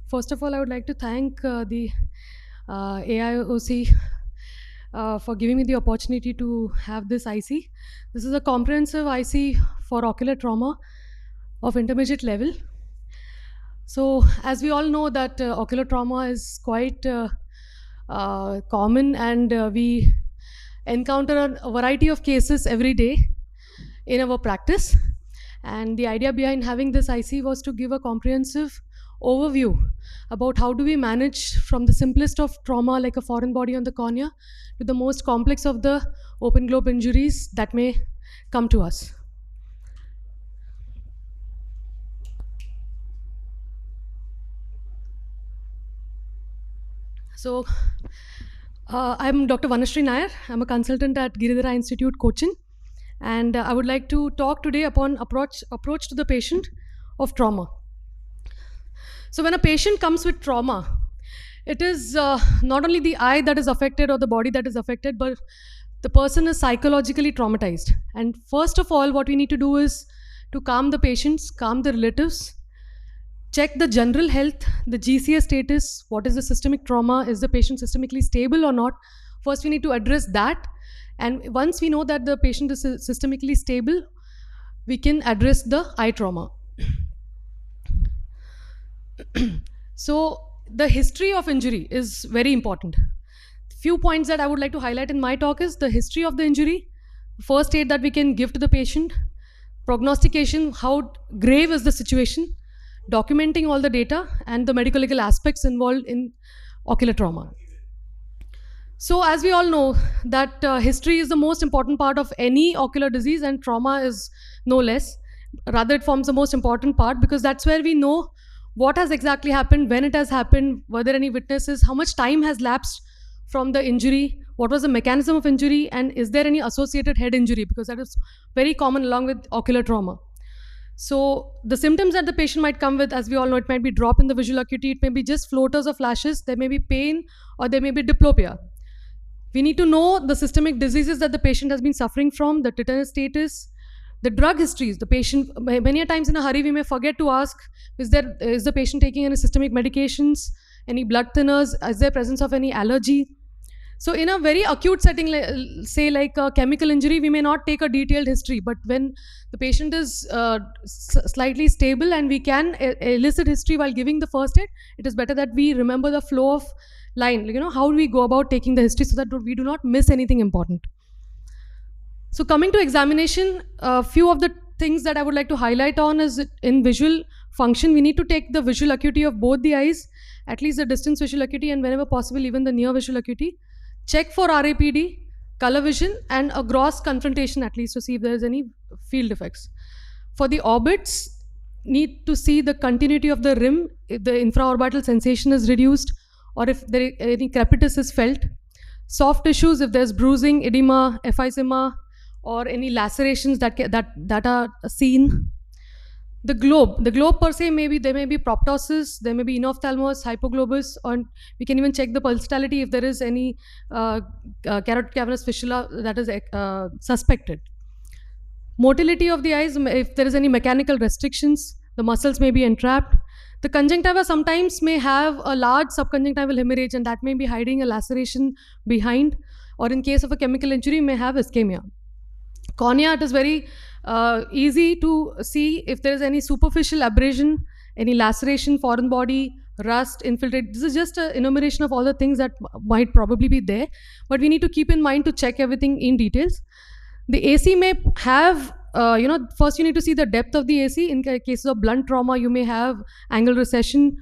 First of all, I would like to thank the AIOC for giving me the opportunity to have this IC. This is a comprehensive IC for ocular trauma of intermediate level. So, as we all know that ocular trauma is quite common, and we encounter a variety of cases every day in our practice. And the idea behind having this IC was to give a comprehensive overview about how do we manage from the simplest of trauma like a foreign body on the cornea to the most complex of the open globe injuries that may come to us. So I'm Dr. VANASHREE NAIR. I'm a consultant at Giridhara Institute, Cochin. And I would like to talk today upon approach to the patient of trauma. So when a patient comes with trauma, it is not only the eye that is affected or the body that is affected, but the person is psychologically traumatized. And first of all, what we need to do is to calm the patients, calm the relatives, check the general health, the GCS status, what is the systemic trauma, is the patient systemically stable or not. First, we need to address that. And once we know that the patient is systemically stable, we can address the eye trauma. So the history of injury is very important. Few points that I would like to highlight in my talk is the history of the injury, first aid that we can give to the patient, prognostication, how grave is the situation, documenting all the data, and the medical legal aspects involved in ocular trauma. So as we all know that history is the most important part of any ocular disease, and trauma is no less. Rather, it forms the most important part because that's where we know what has exactly happened, when it has happened, were there any witnesses, how much time has lapsed from the injury, what was the mechanism of injury, and is there any associated head injury, because that is very common along with ocular trauma. So the symptoms that the patient might come with, as we all know, it might be drop in the visual acuity, it may be just floaters or flashes, there may be pain, or there may be diplopia. We need to know the systemic diseases that the patient has been suffering from, the tetanus status, the drug histories. The patient, many a times in a hurry, we may forget to ask, is the patient taking any systemic medications, any blood thinners, is there presence of any allergy? So in a very acute setting, say like a chemical injury, we may not take a detailed history, but when the patient is slightly stable and we can elicit history while giving the first aid, it is better that we remember the flow of line, how do we go about taking the history so that we do not miss anything important. So coming to examination, a few of the things that I would like to highlight on is in visual function, we need to take the visual acuity of both the eyes, at least the distance visual acuity, and whenever possible, even the near visual acuity. Check for RAPD, color vision, and a gross confrontation at least to see if there is any field effects. For the orbits, need to see the continuity of the rim, if the infraorbital sensation is reduced, or if there any crepitus is felt. Soft tissues, if there's bruising, edema, emphysema, or any lacerations that are seen. The globe per se, there may be proptosis, there may be enophthalmos, hypoglobus, or we can even check the pulsatility if there is any carotid cavernous fistula that is suspected. Motility of the eyes, if there is any mechanical restrictions, the muscles may be entrapped. The conjunctiva sometimes may have a large subconjunctival hemorrhage, and that may be hiding a laceration behind, or in case of a chemical injury, may have ischemia. Cornea, it is very easy to see if there is any superficial abrasion, any laceration, foreign body, rust, infiltrate. This is just an enumeration of all the things that might probably be there, but we need to keep in mind to check everything in details. The AC may have, first you need to see the depth of the AC. In cases of blunt trauma, you may have angle recession,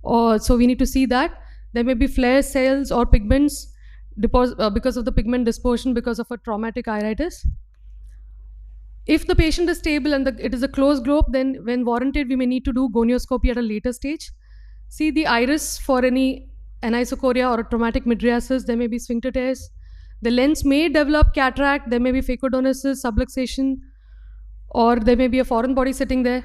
so we need to see that. There may be flare cells or pigments because of the pigment dispersion because of a traumatic iritis. If the patient is stable and it is a closed globe, then when warranted, we may need to do gonioscopy at a later stage. See the iris for any anisocoria or a traumatic mydriasis, there may be sphincter tears. The lens may develop cataract, there may be phacodonosis, subluxation, or there may be a foreign body sitting there.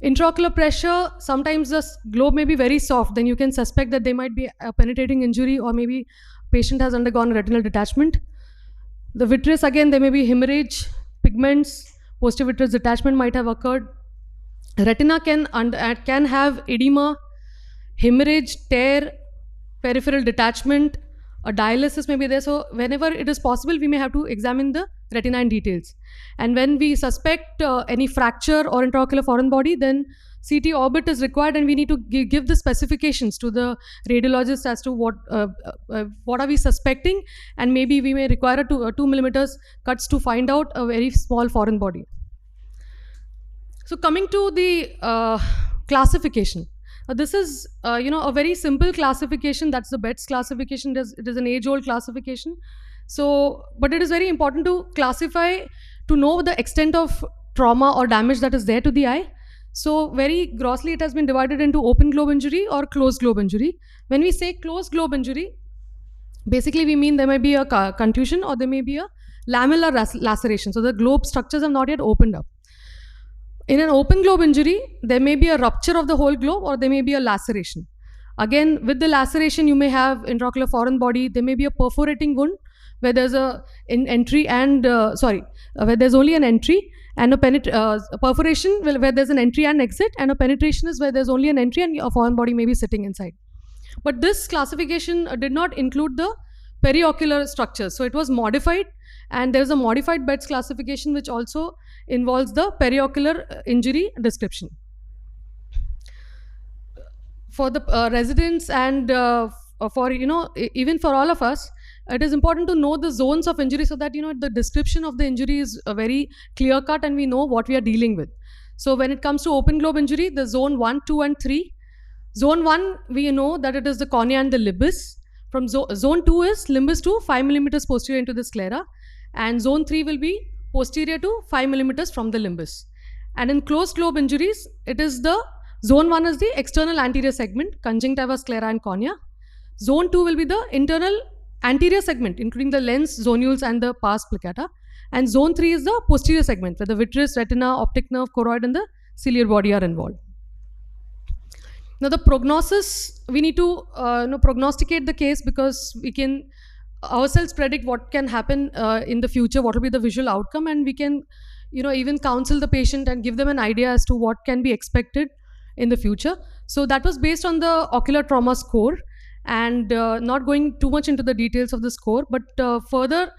Intraocular pressure, sometimes the globe may be very soft, then you can suspect that there might be a penetrating injury, or maybe patient has undergone retinal detachment. The vitreous, again, there may be hemorrhage, pigments, posterior vitreous detachment might have occurred. Retina can have edema, hemorrhage, tear, peripheral detachment, a dialysis may be there. So whenever it is possible, we may have to examine the retina in details. And when we suspect any fracture or intraocular foreign body, then CT orbit is required, and we need to give the specifications to the radiologist as to what are we suspecting, and maybe we may require a 2 millimeters cuts to find out a very small foreign body. So coming to the classification. This is a very simple classification. That's the BETS classification. It is an age-old classification. So, but it is very important to classify to know the extent of trauma or damage that is there to the eye. So very grossly, it has been divided into open globe injury or closed globe injury. When we say closed globe injury, basically we mean there may be a contusion or there may be a lamellar laceration. So the globe structures have not yet opened up. In an open globe injury, there may be a rupture of the whole globe or there may be a laceration. Again, with the laceration, you may have intraocular foreign body. There may be a perforating wound where there's where there's only an entry, and a perforation where there's an entry and exit, and a penetration is where there's only an entry and a foreign body may be sitting inside. But this classification did not include the periocular structures. So it was modified, and there's a modified BETS classification which also involves the periocular injury description. For the residents and for even for all of us, it is important to know the zones of injury so that the description of the injury is very clear cut and we know what we are dealing with. So when it comes to open globe injury, the zone 1, 2 and 3. Zone 1, we know that it is the cornea and the limbus. From zone 2 is limbus to 5 millimeters posterior into the sclera, and zone 3 will be posterior to 5 millimeters from the limbus. And in closed globe injuries, it is the zone 1 is the external anterior segment, conjunctiva, sclera and cornea. Zone 2 will be the internal anterior segment, including the lens, zonules and the pars plicata. And zone 3 is the posterior segment, where the vitreous, retina, optic nerve, choroid and the ciliary body are involved. Now the prognosis, we need to prognosticate the case, because we can ourselves predict what can happen in the future, what will be the visual outcome, and we can even counsel the patient and give them an idea as to what can be expected in the future. So that was based on the ocular trauma score, and not going too much into the details of the score, but further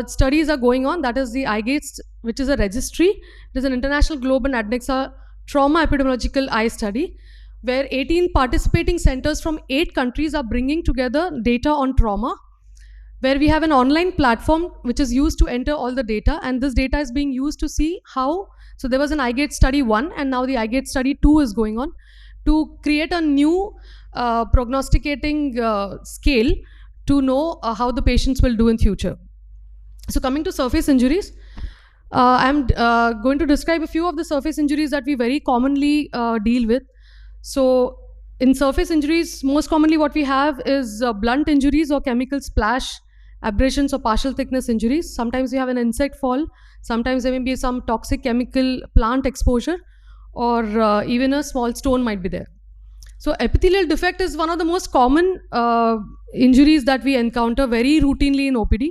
studies are going on. That is the IGATES, which is a registry. It is an international globe and adnexa trauma epidemiological eye study, where 18 participating centers from 8 countries are bringing together data on trauma, where we have an online platform which is used to enter all the data, and this data is being used to see how, so there was an IGATE study 1 and now the IGATE study 2 is going on to create a new prognosticating scale to know how the patients will do in future. So coming to surface injuries, I'm going to describe a few of the surface injuries that we very commonly deal with. So in surface injuries, most commonly what we have is blunt injuries or chemical splash, abrasions or partial thickness injuries. Sometimes we have an insect fall, sometimes there may be some toxic chemical plant exposure, or even a small stone might be there. So epithelial defect is one of the most common injuries that we encounter very routinely in OPD.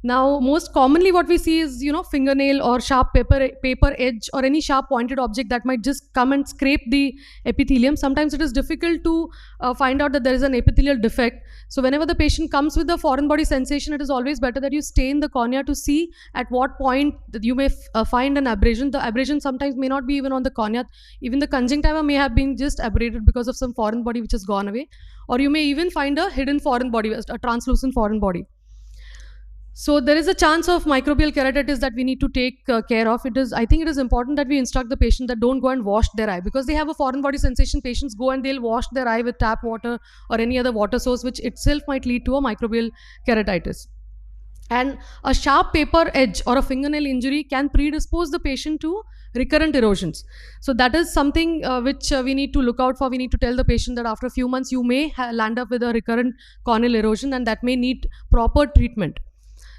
Now, most commonly what we see is, fingernail or sharp paper edge or any sharp pointed object that might just come and scrape the epithelium. Sometimes it is difficult to find out that there is an epithelial defect. So whenever the patient comes with the foreign body sensation, it is always better that you stay in the cornea to see at what point that you may find an abrasion. The abrasion sometimes may not be even on the cornea. Even the conjunctiva may have been just abraded because of some foreign body which has gone away. Or you may even find a hidden foreign body, a translucent foreign body. So there is a chance of microbial keratitis that we need to take care of. I think it is important that we instruct the patient that don't go and wash their eye, because they have a foreign body sensation. Patients go and they'll wash their eye with tap water or any other water source, which itself might lead to a microbial keratitis. And a sharp paper edge or a fingernail injury can predispose the patient to recurrent erosions. So that is something which we need to look out for. We need to tell the patient that after a few months you may land up with a recurrent corneal erosion, and that may need proper treatment.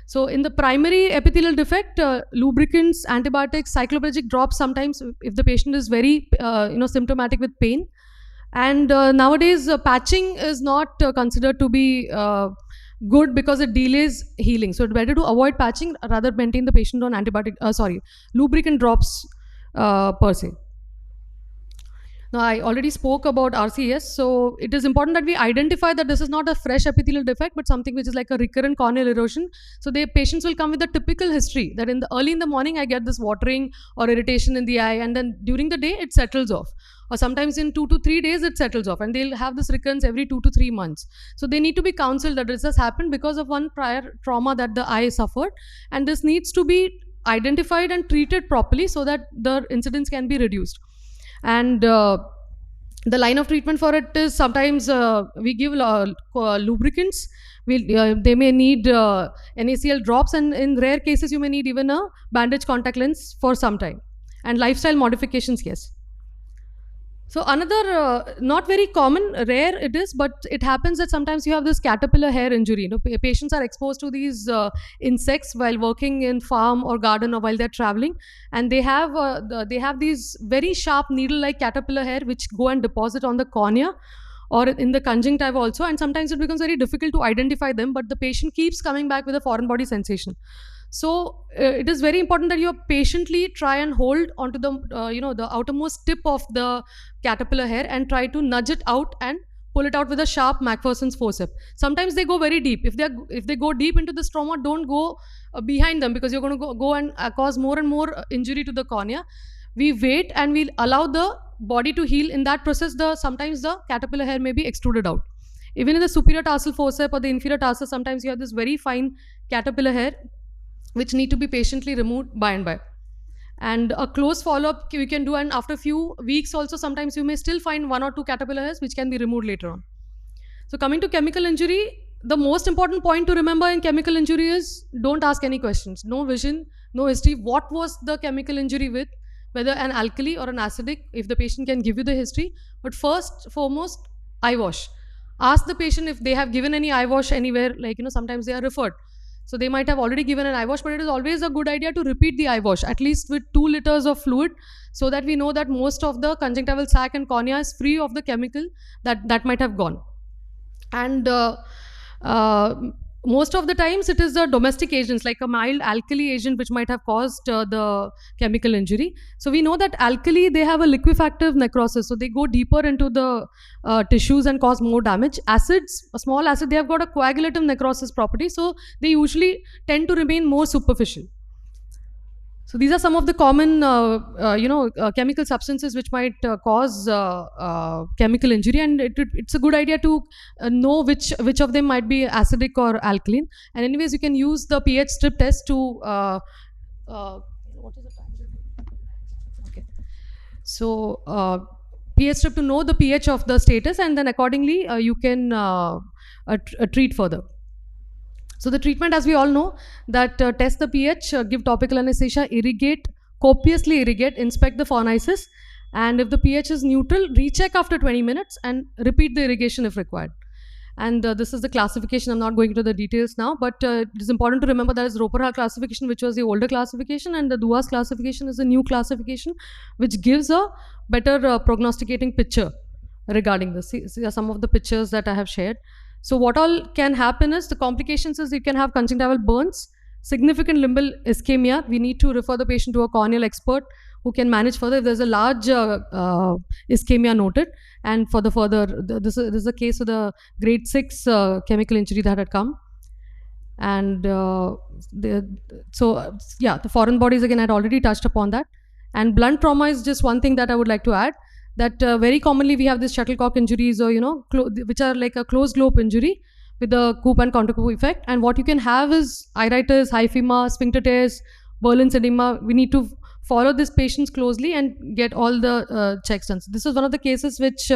So in the primary epithelial defect, lubricants, antibiotics, cycloplegic drops sometimes if the patient is very symptomatic with pain. And nowadays patching is not considered to be good because it delays healing. So it's better to avoid patching, rather maintain the patient on lubricant drops per se. Now, I already spoke about RCS, so it is important that we identify that this is not a fresh epithelial defect, but something which is like a recurrent corneal erosion. So the patients will come with a typical history that in the early in the morning I get this watering or irritation in the eye, and then during the day it settles off, or sometimes in 2 to 3 days it settles off, and they'll have this recurrence every 2 to 3 months. So they need to be counseled that this has happened because of one prior trauma that the eye suffered, and this needs to be identified and treated properly so that the incidence can be reduced. And the line of treatment for it is sometimes we give lubricants. They may need NaCl drops, and in rare cases you may need even a bandage contact lens for some time. And lifestyle modifications, yes. So another, not very common, rare it is, but it happens that sometimes you have this caterpillar hair injury. You know, patients are exposed to these insects while working in farm or garden or while they're traveling, and they have these very sharp needle-like caterpillar hair which go and deposit on the cornea or in the conjunctiva also, and sometimes it becomes very difficult to identify them, but the patient keeps coming back with a foreign body sensation. So it is very important that you patiently try and hold onto the the outermost tip of the caterpillar hair and try to nudge it out and pull it out with a sharp Macpherson's forceps. Sometimes they go very deep. If they go deep into the stroma, don't go behind them, because you're going to go and cause more and more injury to the cornea. We wait and we'll allow the body to heal. In that process, sometimes the caterpillar hair may be extruded out. Even in the superior tarsal forceps or the inferior tarsal, sometimes you have this very fine caterpillar hair which need to be patiently removed by and by. And a close follow-up we can do, and after a few weeks also, sometimes you may still find 1 or 2 caterpillar hairs which can be removed later on. So coming to chemical injury, the most important point to remember in chemical injury is don't ask any questions. No vision, no history. What was the chemical injury with? Whether an alkali or an acidic, if the patient can give you the history. But first, foremost, eye wash. Ask the patient if they have given any eye wash anywhere, like, sometimes they are referred. So they might have already given an eye wash, but it is always a good idea to repeat the eye wash, at least with 2 liters of fluid, so that we know that most of the conjunctival sac and cornea is free of the chemical that might have gone. And most of the times it is the domestic agents like a mild alkali agent which might have caused the chemical injury. So we know that alkali, they have a liquefactive necrosis, so they go deeper into the tissues and cause more damage. Acids, a small acid, they have got a coagulative necrosis property, so they usually tend to remain more superficial. So these are some of the common, chemical substances which might cause chemical injury, and it's a good idea to know which of them might be acidic or alkaline. And anyways, you can use the pH strip test to what is the time? Okay. So pH strip to know the pH of the status, and then accordingly you can treat further. So the treatment, as we all know, that test the pH, give topical anesthesia, irrigate, copiously irrigate, inspect the phonesis, and if the pH is neutral, recheck after 20 minutes and repeat the irrigation if required. And this is the classification. I'm not going into the details now, but it is important to remember that is Roper-Hall classification, which was the older classification, and the Duas classification is the new classification, which gives a better prognosticating picture regarding this. These are some of the pictures that I have shared. So what all can happen is, the complications is you can have conjunctival burns, significant limbal ischemia. We need to refer the patient to a corneal expert who can manage further if there's a large ischemia noted. And for the further, this is a case of the grade 6 chemical injury that had come. And the foreign bodies, again, I had already touched upon that. And blunt trauma is just one thing that I would like to add. That very commonly we have this shuttlecock injuries, or which are like a closed globe injury with the coup and counter coup effect. And what you can have is iritis, hyphema, sphincter tears, Berlin's edema. We need to follow these patients closely and get all the checks done. So this is one of the cases which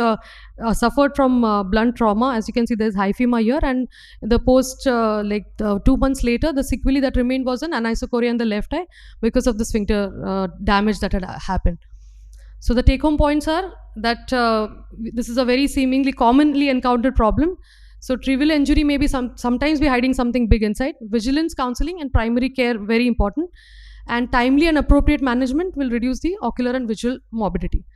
suffered from blunt trauma. As you can see, there's hyphema here, and the post 2 months later, the sequelae that remained was an anisocoria in the left eye because of the sphincter damage that had happened. So the take-home points are that this is a very seemingly commonly encountered problem. So trivial injury may be sometimes be hiding something big inside. Vigilance, counseling, and primary care very important. And timely and appropriate management will reduce the ocular and visual morbidity.